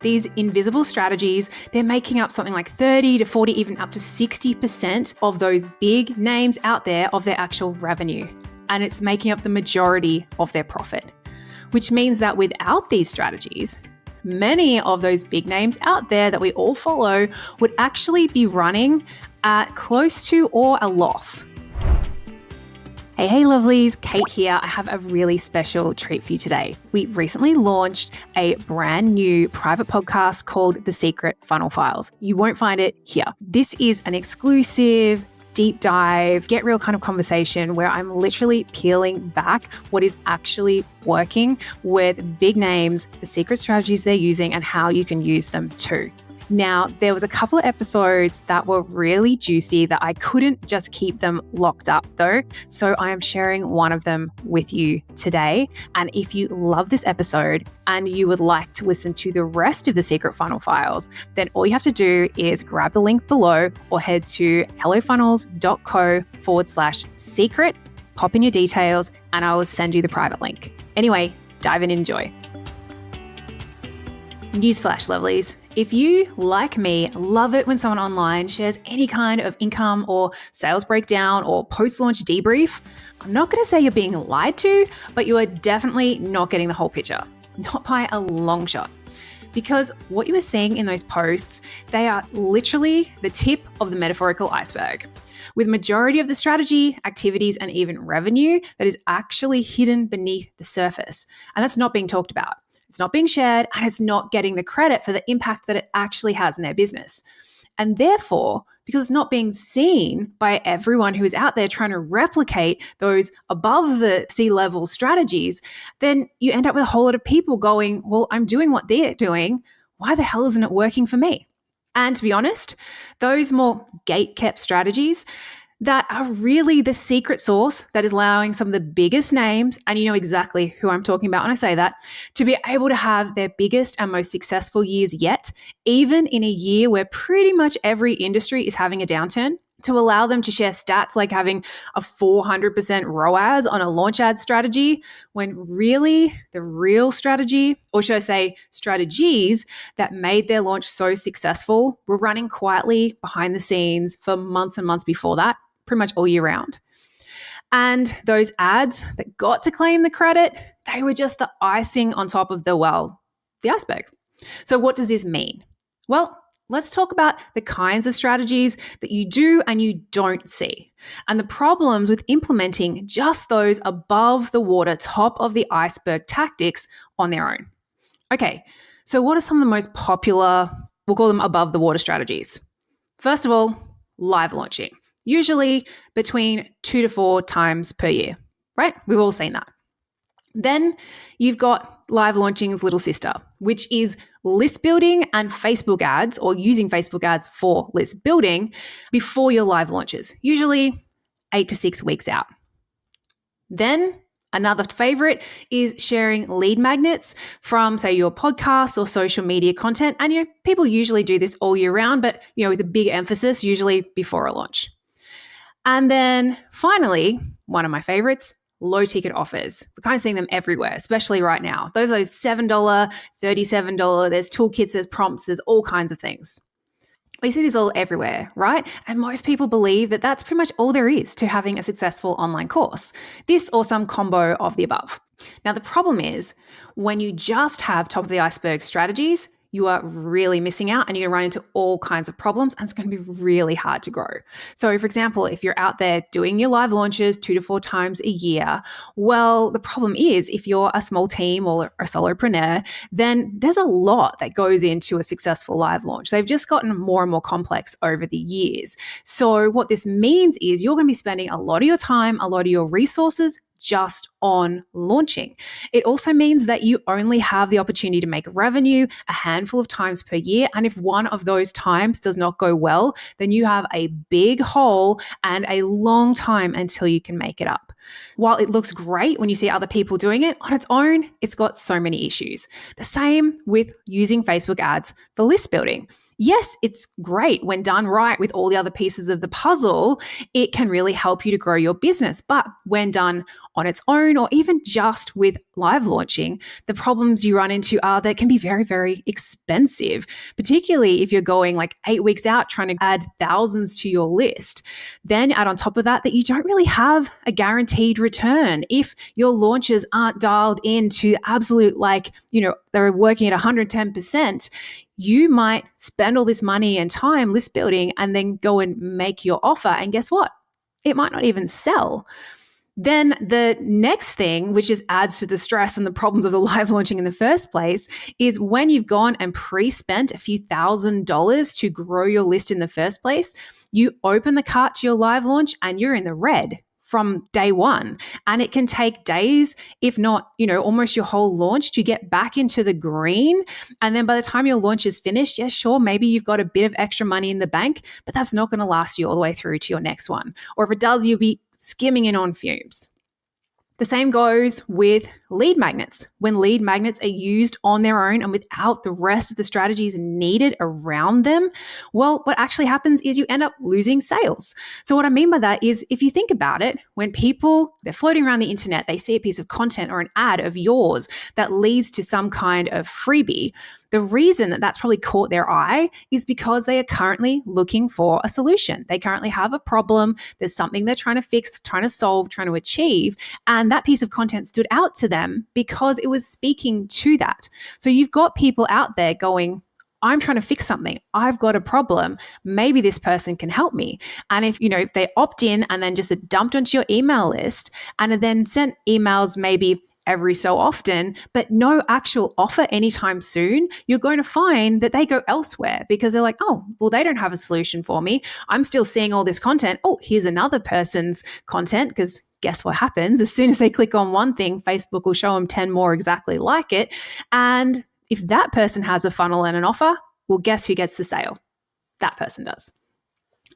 These invisible strategies, they're making up something like 30 to 40, even up to 60% of those big names out there of their actual revenue. And it's making up the majority of their profit, which means that without these strategies, many of those big names out there that we all follow would actually be running at close to or a loss. Hey lovelies, Kate here. I have a really special treat for you today. We recently launched a brand new private podcast called The Secret Funnel Files. You won't find it here. This is an exclusive, deep dive, get real kind of conversation where I'm literally peeling back what is actually working with big names, the secret strategies they're using, and how you can use them too. Now, there was a couple of episodes that were really juicy that I couldn't just keep them locked up though. So I am sharing one of them with you today. And if you love this episode and you would like to listen to the rest of the Secret Funnel Files, then all you have to do is grab the link below or head to hellofunnels.co/secret, pop in your details, and I will send you the private link. Anyway, dive in and enjoy. Newsflash, lovelies. If you, like me, love it when someone online shares any kind of income or sales breakdown or post-launch debrief, I'm not going to say you're being lied to, but you are definitely not getting the whole picture. Not by a long shot. Because what you are seeing in those posts, they are literally the tip of the metaphorical iceberg, with majority of the strategy, activities, and even revenue that is actually hidden beneath the surface. And that's not being talked about. It's not being shared, and it's not getting the credit for the impact that it actually has in their business. And therefore, because it's not being seen by everyone who is out there trying to replicate those above the C-level strategies, then you end up with a whole lot of people going, well, I'm doing what they're doing. Why the hell isn't it working for me? And to be honest, those more gate-kept strategies that are really the secret sauce that is allowing some of the biggest names, and you know exactly who I'm talking about when I say that, to be able to have their biggest and most successful years yet, even in a year where pretty much every industry is having a downturn, to allow them to share stats like having a 400% ROAS on a launch ad strategy, when really the real strategy, or should I say strategies that made their launch so successful, were running quietly behind the scenes for months and months before that, pretty much all year round. And those ads that got to claim the credit, they were just the icing on top of the iceberg. So what does this mean? Well, let's talk about the kinds of strategies that you do and you don't see, and the problems with implementing just those above the water, top of the iceberg tactics on their own. Okay, so what are some of the most popular, we'll call them above the water strategies? First of all, live launching. Usually between 2 to 4 times per year, right? We've all seen that. Then you've got live launching's little sister, which is list building and Facebook ads, or using Facebook ads for list building before your live launches, usually 8 to 6 weeks out. Then another favorite is sharing lead magnets from, say, your podcasts or social media content. And people usually do this all year round, but with a big emphasis usually before a launch. And then finally, one of my favorites, low ticket offers. We're kind of seeing them everywhere, especially right now. Those $7, $37, there's toolkits, there's prompts, there's all kinds of things. We see this all everywhere, right? And most people believe that that's pretty much all there is to having a successful online course. This or some combo of the above. Now, the problem is when you just have top of the iceberg strategies, you are really missing out and you're going to run into all kinds of problems, and it's going to be really hard to grow. So for example, if you're out there doing your live launches 2 to 4 times a year, well, the problem is if you're a small team or a solopreneur, then there's a lot that goes into a successful live launch. They've just gotten more and more complex over the years. So what this means is you're going to be spending a lot of your time, a lot of your resources just on launching. It also means that you only have the opportunity to make revenue a handful of times per year. And if one of those times does not go well, then you have a big hole and a long time until you can make it up. While it looks great when you see other people doing it, on its own, it's got so many issues. The same with using Facebook ads for list building. yes, it's great when done right with all the other pieces of the puzzle. It can really help you to grow your business. But when done on its own, or even just with live launching, the problems you run into are that it can be very, very expensive, particularly if you're going like 8 weeks out trying to add thousands to your list. Then add on top of that you don't really have a guaranteed return. If your launches aren't dialed into absolute, they're working at 110%, you might spend all this money and time list building and then go and make your offer. And guess what? It might not even sell. Then the next thing, which just adds to the stress and the problems of the live launching in the first place, is when you've gone and pre-spent a few $1,000s to grow your list in the first place, you open the cart to your live launch and you're in the red from day one. And it can take days, if not, almost your whole launch to get back into the green. And then by the time your launch is finished, yeah, sure, maybe you've got a bit of extra money in the bank, but that's not going to last you all the way through to your next one. Or if it does, you'll be skimming in on fumes. The same goes with lead magnets. When lead magnets are used on their own and without the rest of the strategies needed around them, well, what actually happens is you end up losing sales. So what I mean by that is, if you think about it, when they're floating around the internet, they see a piece of content or an ad of yours that leads to some kind of freebie. The reason that that's probably caught their eye is because they are currently looking for a solution. They currently have a problem. There's something they're trying to fix, trying to solve, trying to achieve. And that piece of content stood out to them because it was speaking to that. So you've got people out there going, I'm trying to fix something. I've got a problem. Maybe this person can help me. And if they opt in and then just dumped onto your email list and then sent emails maybe every so often, but no actual offer anytime soon, you're going to find that they go elsewhere because they're like, oh, well, they don't have a solution for me. I'm still seeing all this content. Oh, here's another person's content, because guess what happens? As soon as they click on one thing, Facebook will show them 10 more exactly like it. And if that person has a funnel and an offer, well, guess who gets the sale? That person does.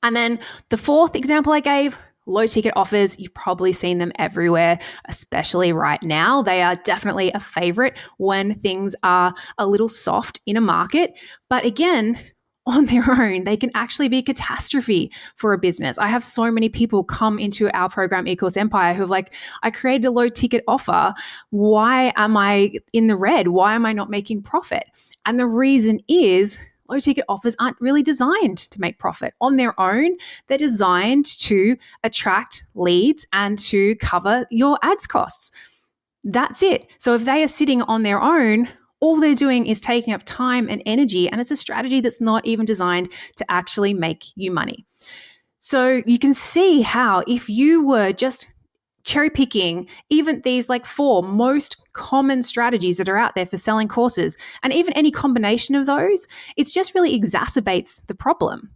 And then the fourth example I gave, low ticket offers. You've probably seen them everywhere, especially right now. They are definitely a favorite when things are a little soft in a market. But again, on their own, they can actually be a catastrophe for a business. I have so many people come into our program, E-Course Empire, who are like, I created a low ticket offer. Why am I in the red? Why am I not making profit? And the reason is, low ticket offers aren't really designed to make profit on their own. They're designed to attract leads and to cover your ads costs. That's it. So if they are sitting on their own, all they're doing is taking up time and energy, and it's a strategy that's not even designed to actually make you money. So you can see how if you were just cherry picking even these 4 most common strategies that are out there for selling courses, and even any combination of those, it just really exacerbates the problem.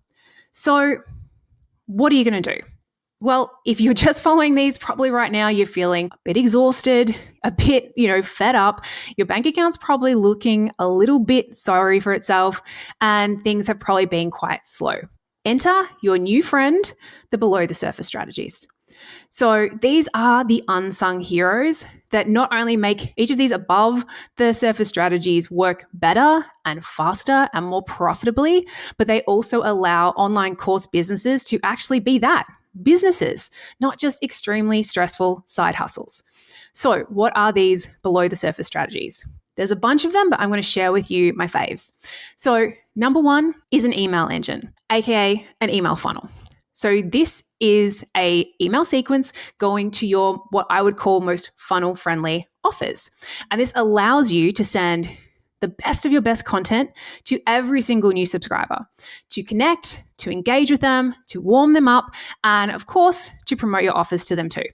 So what are you going to do? Well, if you're just following these, probably right now you're feeling a bit exhausted, a bit, fed up. Your bank account's probably looking a little bit sorry for itself, and things have probably been quite slow. Enter your new friend, the below the surface strategies. So these are the unsung heroes that not only make each of these above the surface strategies work better and faster and more profitably, but they also allow online course businesses to actually be that, businesses, not just extremely stressful side hustles. So what are these below the surface strategies? There's a bunch of them, but I'm going to share with you my faves. So number 1 is an email engine, aka an email funnel. So this is a email sequence going to your, what I would call, most funnel friendly offers. And this allows you to send the best of your best content to every single new subscriber, to connect, to engage with them, to warm them up, and of course, to promote your offers to them too.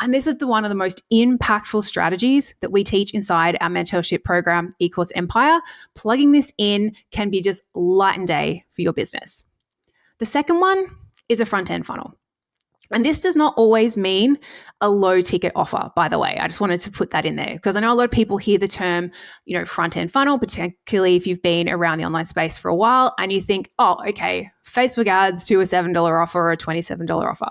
And this is one of the most impactful strategies that we teach inside our mentorship program, E-Course Empire. Plugging this in can be just light and day for your business. The second one is a front-end funnel. And this does not always mean a low ticket offer, by the way. I just wanted to put that in there because I know a lot of people hear the term, front-end funnel, particularly if you've been around the online space for a while and you think, oh, okay, Facebook ads to a $7 offer or a $27 offer.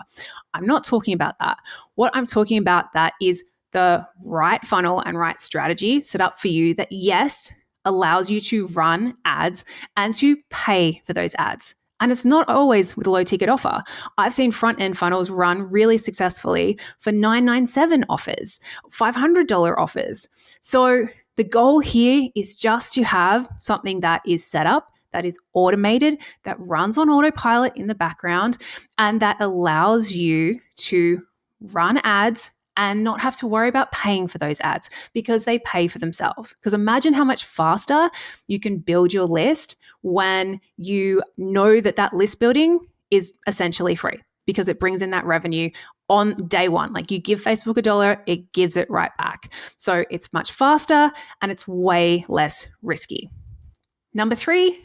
I'm not talking about that. What I'm talking about that is the right funnel and right strategy set up for you that, yes, allows you to run ads and to pay for those ads. And it's not always with a low ticket offer. I've seen front end funnels run really successfully for $997 offers, $500 offers. So the goal here is just to have something that is set up, that is automated, that runs on autopilot in the background, and that allows you to run ads and not have to worry about paying for those ads because they pay for themselves. Because imagine how much faster you can build your list when you know that that list building is essentially free because it brings in that revenue on day one. Like you give Facebook $1, it gives it right back. So it's much faster and it's way less risky. Number 3,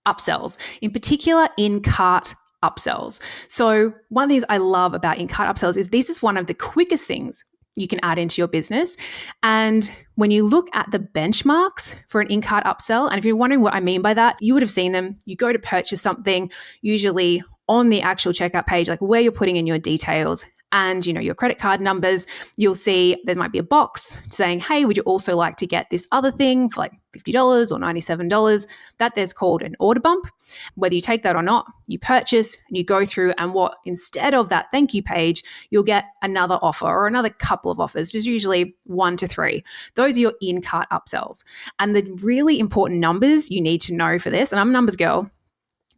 upsells, in particular in-cart upsells. So one of the things I love about in-cart upsells is this is one of the quickest things you can add into your business. And when you look at the benchmarks for an in-cart upsell, and if you're wondering what I mean by that, you would have seen them. You go to purchase something, usually on the actual checkout page, like where you're putting in your details and your credit card numbers, you'll see there might be a box saying, hey, would you also like to get this other thing for like $50 or $97? That there's called an order bump. Whether you take that or not, you purchase and you go through and instead of that thank you page, you'll get another offer or another couple of offers, just usually 1 to 3. Those are your in-cart upsells. And the really important numbers you need to know for this, and I'm a numbers girl,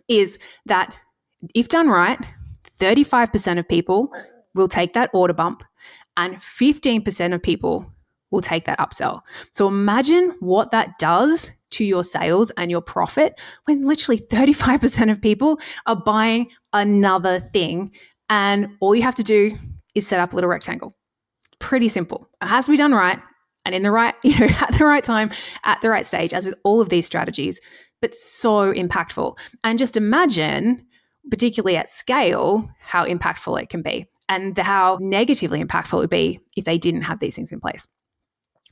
is that if done right, 35% of people will take that order bump and 15% of people will take that upsell. So imagine what that does to your sales and your profit when literally 35% of people are buying another thing and all you have to do is set up a little rectangle. Pretty simple. It has to be done right and in the right, at the right time, at the right stage, as with all of these strategies, but so impactful. And just imagine, particularly at scale, how impactful it can be and how negatively impactful it would be if they didn't have these things in place.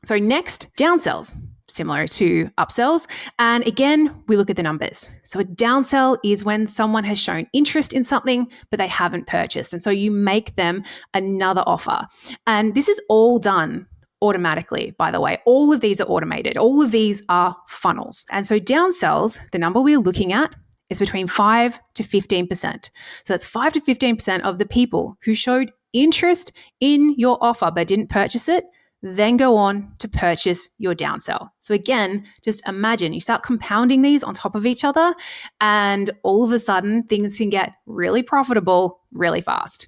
So next, downsells, similar to upsells. And again, we look at the numbers. So a downsell is when someone has shown interest in something, but they haven't purchased. And so you make them another offer. And this is all done automatically, by the way. All of these are automated. All of these are funnels. And so downsells, the number we're looking at is between 5 to 15%. So that's 5 to 15% of the people who showed interest in your offer but didn't purchase it, then go on to purchase your downsell. So again, just imagine you start compounding these on top of each other and all of a sudden things can get really profitable really fast.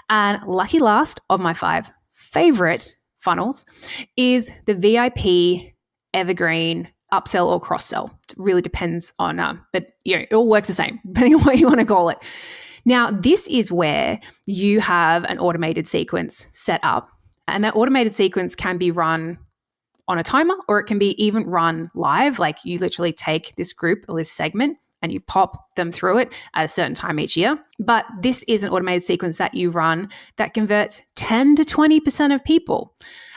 And lucky last of my 5 favorite funnels is the VIP evergreen upsell or cross-sell. It really depends on, but it all works the same, depending on what you want to call it. Now, this is where you have an automated sequence set up, and that automated sequence can be run on a timer, or it can be even run live. Like you literally take this group or this segment and you pop them through it at a certain time each year. But this is an automated sequence that you run that converts 10 to 20% of people.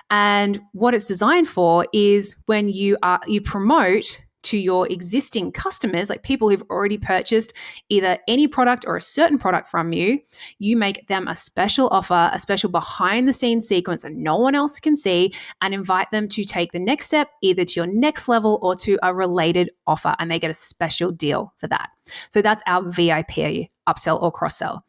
And what it's designed for is when you promote to your existing customers, like people who've already purchased either any product or a certain product from you, you make them a special offer, a special behind the scenes sequence that no one else can see, and invite them to take the next step, either to your next level or to a related offer, and they get a special deal for that. So that's our VIP upsell or cross-sell.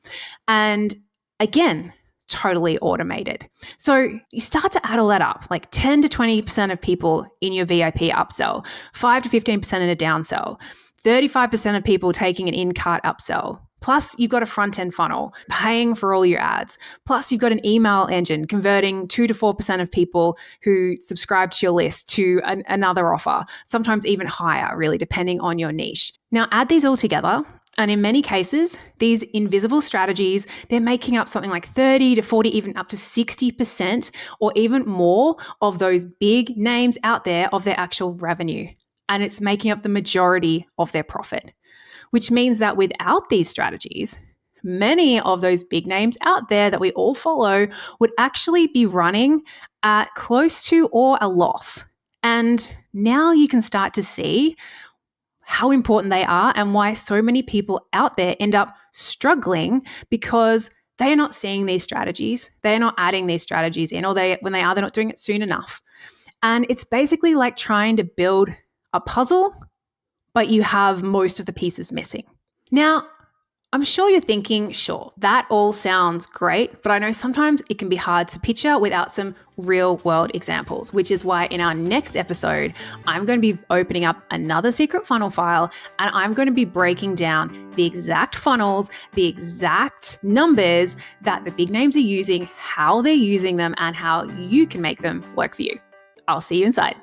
And again, totally automated. So you start to add all that up, like 10 to 20% of people in your VIP upsell, 5 to 15% in a downsell, 35% of people taking an in-cart upsell. Plus you've got a front-end funnel paying for all your ads. Plus you've got an email engine converting 2 to 4% of people who subscribe to your list to another offer, sometimes even higher, really, depending on your niche. Now add these all together. And in many cases, these invisible strategies, they're making up something like 30 to 40, even up to 60% or even more of those big names out there of their actual revenue. And it's making up the majority of their profit, which means that without these strategies, many of those big names out there that we all follow would actually be running at close to or a loss. And now you can start to see how important they are and why so many people out there end up struggling because they are not seeing these strategies. They're not adding these strategies in, or when they are, they're not doing it soon enough. And it's basically like trying to build a puzzle, but you have most of the pieces missing. Now, I'm sure you're thinking, sure, that all sounds great, but I know sometimes it can be hard to picture without some real world examples, which is why in our next episode, I'm going to be opening up another secret funnel file and I'm going to be breaking down the exact funnels, the exact numbers that the big names are using, how they're using them, and how you can make them work for you. I'll see you inside.